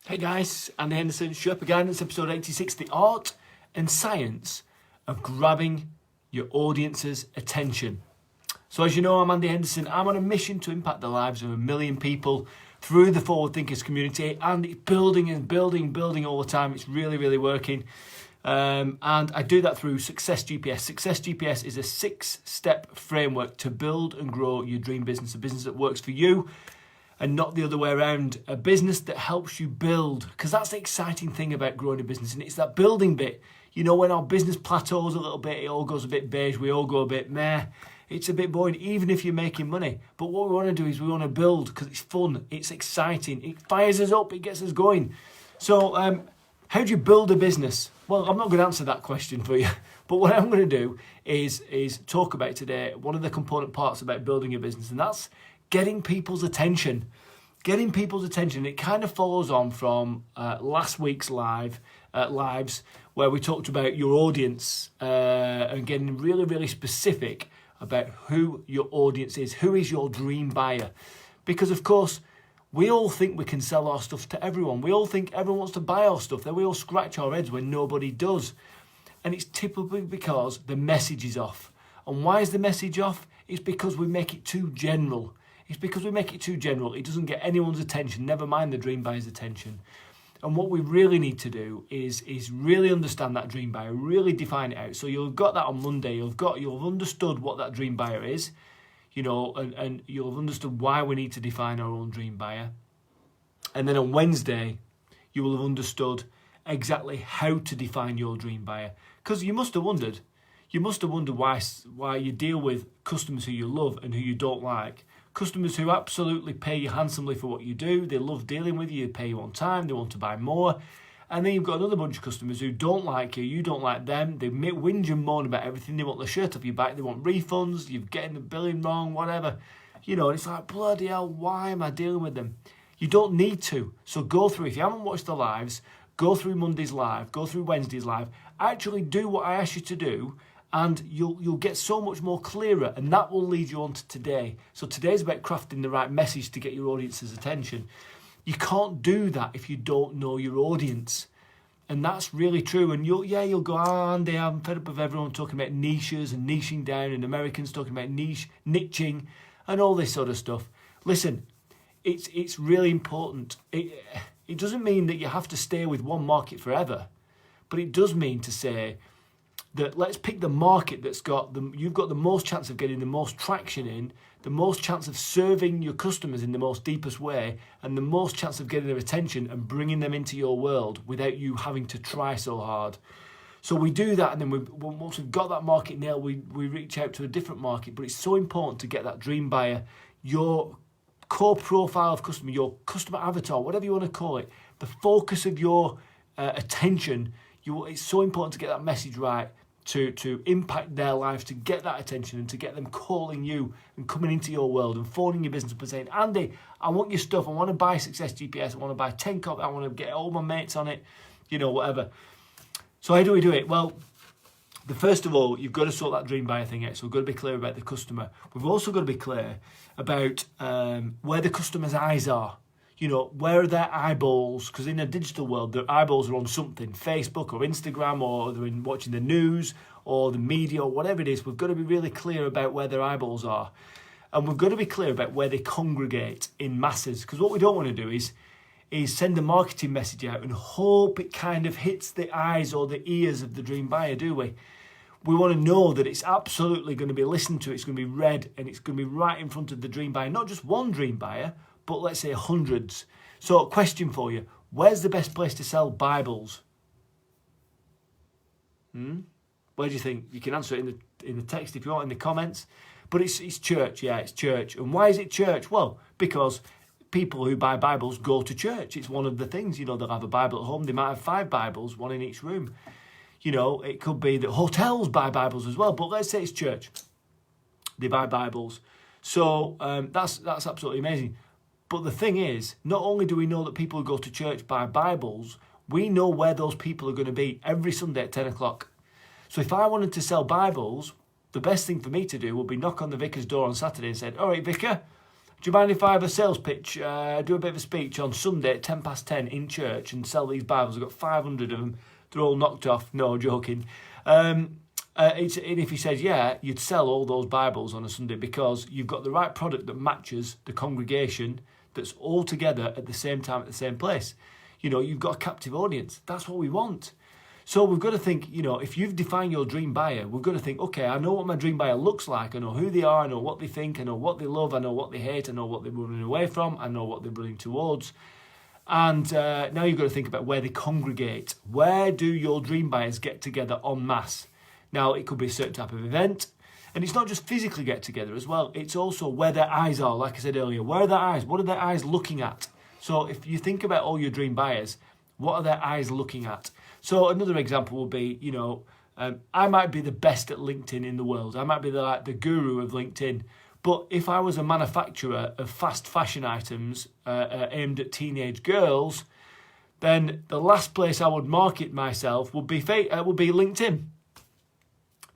Hey guys, Andy Henderson, Sherpa Guidance, episode 86, the art and science of grabbing your audience's attention. So as you know, I'm Andy Henderson. I'm on a mission to impact the lives of 1 million people through the Forward Thinkers community, and it's building and building all the time. It's really working. And I do that through Success GPS. Success GPS is a 6-step framework to build and grow your dream business, a business that works for you and not the other way around, a business that helps you build, because that's the exciting thing about growing a business, and it's that building bit. You know, when our business plateaus a little bit, it all goes a bit beige, we all go a bit meh, it's a bit boring, even if you're making money. But what we want to do is we want to build, because it's fun, it's exciting, it fires us up, it gets us going. So how do you build a business? Well, I'm not going to answer that question for you, but what I'm going to do is talk about today one of the component parts about building a business, and that's getting people's attention. Getting people's attention. It kind of follows on from last week's lives where we talked about your audience and getting really specific about who your audience is. Who is your dream buyer? Because of course, we all think we can sell our stuff to everyone. We all think everyone wants to buy our stuff. Then we all scratch our heads when nobody does. And it's typically because the message is off. And why is the message off? It's because we make it too general. It's because we make it too general. It doesn't get anyone's attention, never mind the dream buyer's attention. And what we really need to do is really understand that dream buyer, really define it out. So you've got that on Monday. You'll have understood what that dream buyer is, you know, and you'll have understood why we need to define our own dream buyer. And then on Wednesday, you will have understood exactly how to define your dream buyer. Because you must have wondered why you deal with customers who you love and who you don't like. Customers who absolutely pay you handsomely for what you do, they love dealing with you, they pay you on time, they want to buy more. And then you've got another bunch of customers who don't like you don't like them, they whinge and moan about everything, they want the shirt off your back, they want refunds, you're getting the billing wrong, whatever. You know, it's like, bloody hell, why am I dealing with them? You don't need to. So go through, if you haven't watched the lives, go through Monday's live, go through Wednesday's live, actually do what I asked you to do, and you'll get so much more clearer, and that will lead you on to today. So today's about crafting the right message to get your audience's attention. You can't do that if you don't know your audience, and that's really true. And you'll go, Andy, I'm fed up of everyone talking about niches and niching down, and Americans talking about niching and all this sort of stuff. Listen, it's really important. It doesn't mean that you have to stay with one market forever, but it does mean to say that let's pick the market you've got the most chance of getting the most traction in, the most chance of serving your customers in the most deepest way, and the most chance of getting their attention and bringing them into your world without you having to try so hard. So we do that, and then once we've got that market nailed, we reach out to a different market. But it's so important to get that dream buyer, your core profile of customer, your customer avatar, whatever you want to call it, the focus of your attention. It's so important to get that message right, to impact their lives, to get that attention and to get them calling you and coming into your world and phoning your business up and saying, Andy, I want your stuff. I want to buy Success GPS. I want to buy 10 copies. I want to get all my mates on it, you know, whatever. So how do we do it? Well, first of all, you've got to sort that dream buyer thing out. So we've got to be clear about the customer. We've also got to be clear about where the customer's eyes are. You know, where are their eyeballs? Because in a digital world, their eyeballs are on something, Facebook or Instagram, or they're watching the news or the media or whatever it is. We've got to be really clear about where their eyeballs are. And we've got to be clear about where they congregate in masses. Because what we don't want to do is send a marketing message out and hope it kind of hits the eyes or the ears of the dream buyer, do we? We want to know that it's absolutely going to be listened to, it's going to be read, and it's going to be right in front of the dream buyer. Not just one dream buyer, but let's say hundreds. So a question for you, where's the best place to sell Bibles? Where do you think? You can answer it in the text if you want, in the comments. But it's church, yeah, it's church. And why is it church? Well, because people who buy Bibles go to church. It's one of the things, you know, they'll have a Bible at home. They might have 5 Bibles, one in each room. You know, it could be that hotels buy Bibles as well, but let's say it's church. They buy Bibles. So that's absolutely amazing. But the thing is, not only do we know that people who go to church buy Bibles, we know where those people are going to be every Sunday at 10 o'clock. So if I wanted to sell Bibles, the best thing for me to do would be knock on the vicar's door on Saturday and say, all right, vicar, do you mind if I have a sales pitch, do a bit of a speech on Sunday at 10:10 in church and sell these Bibles? I've got 500 of them. They're all knocked off. No, joking. And if he says, yeah, you'd sell all those Bibles on a Sunday because you've got the right product that matches the congregation that's all together at the same time at the same place. You know, you've got a captive audience. That's what we want. So we've got to think, you know, if you've defined your dream buyer, we've got to think, okay, I know what my dream buyer looks like. I know who they are. I know what they think. I know what they love. I know what they hate. I know what they're running away from. I know what they're running towards. And now you've got to think about where they congregate. Where do your dream buyers get together en masse? Now, it could be a certain type of event. And it's not just physically get together as well. It's also where their eyes are, like I said earlier. Where are their eyes? What are their eyes looking at? So if you think about all your dream buyers, what are their eyes looking at? So another example will be, you know, I might be the best at LinkedIn in the world. I might be the guru of LinkedIn. But if I was a manufacturer of fast fashion items aimed at teenage girls, then the last place I would market myself would be LinkedIn.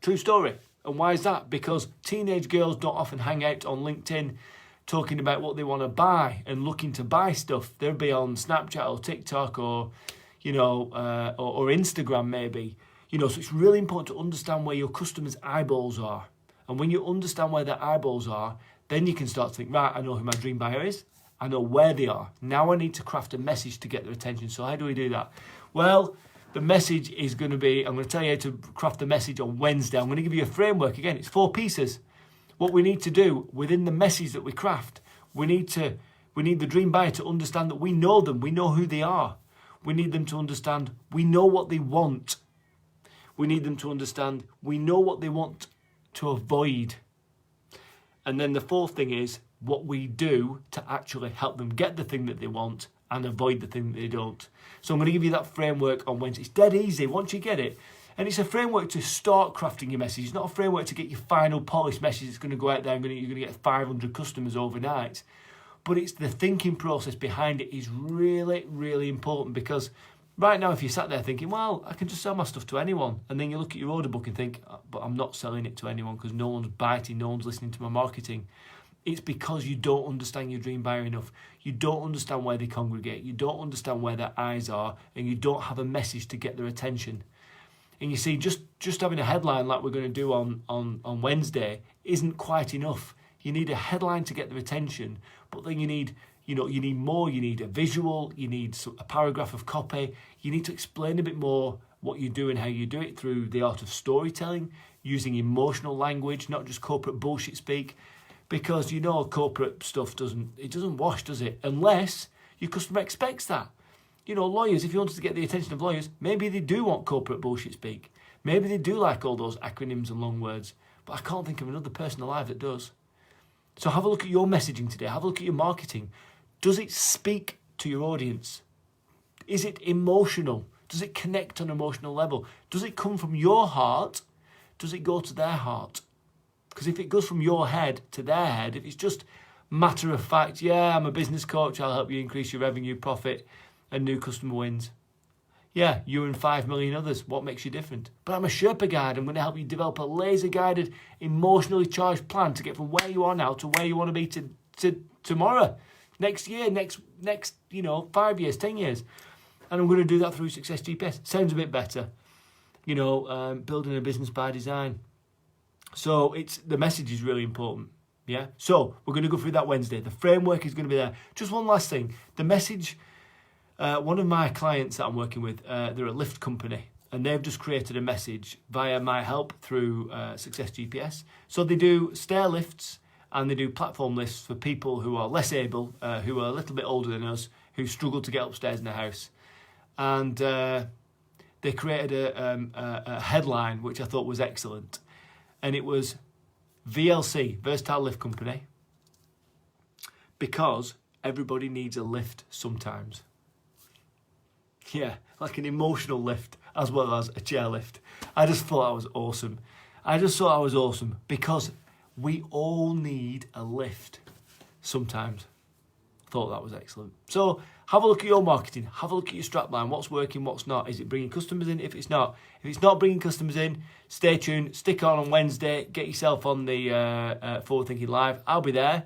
True story. And why is that? Because teenage girls don't often hang out on LinkedIn talking about what they want to buy and looking to buy stuff. They'll be on Snapchat or TikTok or, you know, or Instagram maybe. You know, so it's really important to understand where your customers' eyeballs are. And when you understand where their eyeballs are, then you can start to think, right, I know who my dream buyer is. I know where they are. Now I need to craft a message to get their attention. So how do we do that? Well, the message is going to be, I'm going to tell you how to craft the message on Wednesday. I'm going to give you a framework. Again, it's 4 pieces. What we need to do within the message that we craft, we need the dream buyer to understand that we know them. We know who they are. We need them to understand we know what they want. We need them to understand we know what they want to avoid. And then the fourth thing is what we do to actually help them get the thing that they want and avoid the thing that they don't. So I'm going to give you that framework on Wednesday. It's dead easy once you get it. And it's a framework to start crafting your message. It's not a framework to get your final polished message that's going to go out there and you're going to get 500 customers overnight. But it's the thinking process behind it is really, really important, because right now if you sat there thinking, well, I can just sell my stuff to anyone, and then you look at your order book and think, but I'm not selling it to anyone because no one's biting, no one's listening to my marketing. It's because you don't understand your dream buyer enough. You don't understand where they congregate. You don't understand where their eyes are, and you don't have a message to get their attention. And you see, just having a headline like we're going to do on Wednesday isn't quite enough. You need a headline to get their attention, but then you need more. You need a visual. You need a paragraph of copy. You need to explain a bit more what you do and how you do it through the art of storytelling, using emotional language, not just corporate bullshit speak. Because, you know, corporate stuff doesn't wash, does it? Unless your customer expects that. You know, lawyers, if you wanted to get the attention of lawyers, maybe they do want corporate bullshit speak. Maybe they do like all those acronyms and long words. But I can't think of another person alive that does. So have a look at your messaging today. Have a look at your marketing. Does it speak to your audience? Is it emotional? Does it connect on an emotional level? Does it come from your heart? Does it go to their heart? Because if it goes from your head to their head, if it's just matter of fact, yeah, I'm a business coach, I'll help you increase your revenue, profit, and new customer wins. Yeah, you and 5 million others. What makes you different? But I'm a Sherpa guide. I'm going to help you develop a laser-guided, emotionally charged plan to get from where you are now to where you want to be to tomorrow, next year, next 5 years, 10 years. And I'm going to do that through Success GPS. Sounds a bit better. Building a business by design. So the message is really important, yeah? So we're going to go through that Wednesday. The framework is going to be there. Just one last thing. The message, one of my clients that I'm working with, they're a lift company, and they've just created a message via my help through Success GPS. So they do stair lifts and they do platform lifts for people who are less able, who are a little bit older than us, who struggle to get upstairs in the house. And they created a headline, which I thought was excellent. And it was VLC, Versatile Lift Company, because everybody needs a lift sometimes. Yeah, like an emotional lift as well as a chair lift. I just thought that was awesome. Because we all need a lift sometimes. Thought that was excellent. So Have a look at your marketing. Have a look at your strapline. What's working, what's not. Is it bringing customers in? If it's not bringing customers in, stay tuned. Stick on Wednesday. Get yourself on the Forward Thinking Live. I'll be there.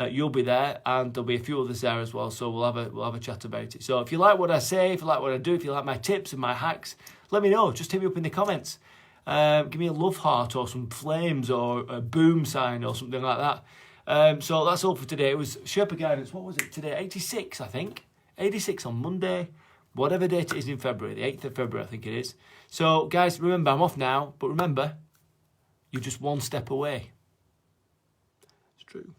You'll be there, and there'll be a few others there as well. So we'll have a chat about it. So if you like what I say, if you like what I do, if you like my tips and my hacks, let me know. Just hit me up in the comments. Give me a love heart or some flames or a boom sign or something like that. So that's all for today. It was Sherpa Guidance. What was it today? 86, I think. 86 on Monday. Whatever date it is in February. The 8th of February, I think it is. So, guys, remember, I'm off now. But remember, you're just one step away. It's true.